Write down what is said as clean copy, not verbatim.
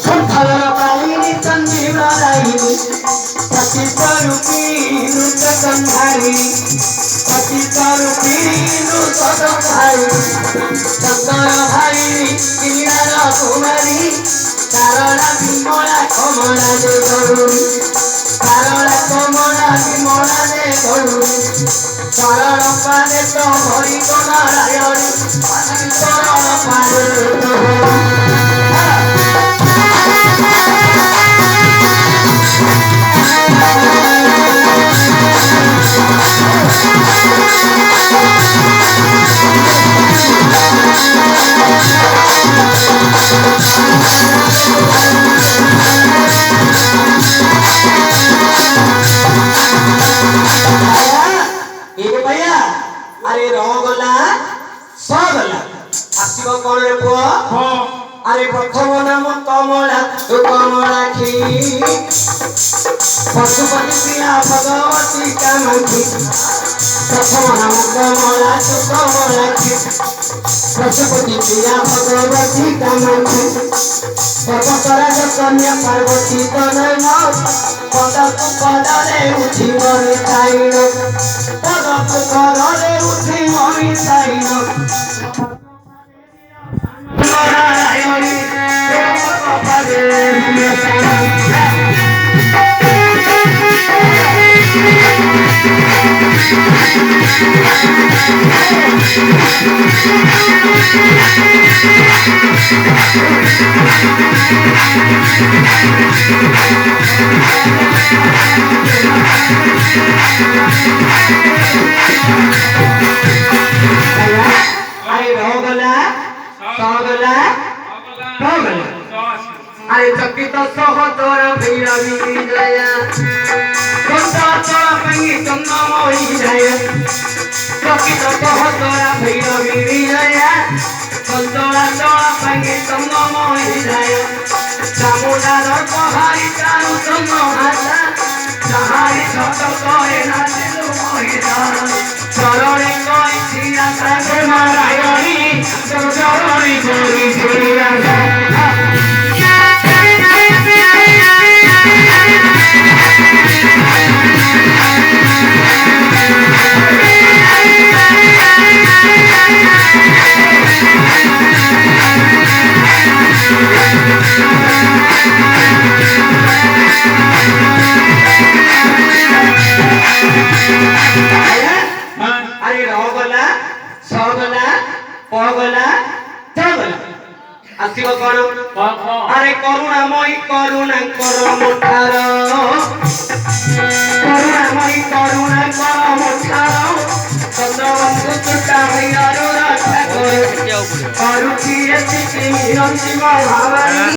संथालर पालिनी चंदीवरायिनी पतितरूपी नृत्य संधारिणी पतितरूपी नृत्य संधारिणी शंकर भाई किरार कुमारी कारणा विमला कमला दे गरुणी कारणा कमला विमला दे गरुणी चरण पादे तो हरि नारायणी चरण पादे अरे रगला सगला आसिब कौन रे पुआ अरे प्रथम नाम कमला तू कमलाखी पशुपति प्रिया भगवती कामाक्षी प्रथम नाम कमला तू कमलाखी पशुपति प्रिया भगवती कामाक्षी पर्वतराज कन्या पार्वती तनय पदकु पदरे उठी मरि ताइण पदकु पदरे उठी मरि ताइण नारायणी अरे चकित सहतर भैरवी जया चंद्रमयी जया चकित सहतर भैरवी जया चंद्रमयी जया चामुंडार पहाड़ी चारु चंद्रभाषा जहारी शतक नाचिलु महिला चरणी कही नारायणी चरणी कही अरे रगला सगला पगला चगला आसिब कौन अरे करुणामयी करुणाकर मुठार करुणामयी करुणाकर मुठार चंद्रबंधु चुटा भैया रक्षा कर करुची भावानी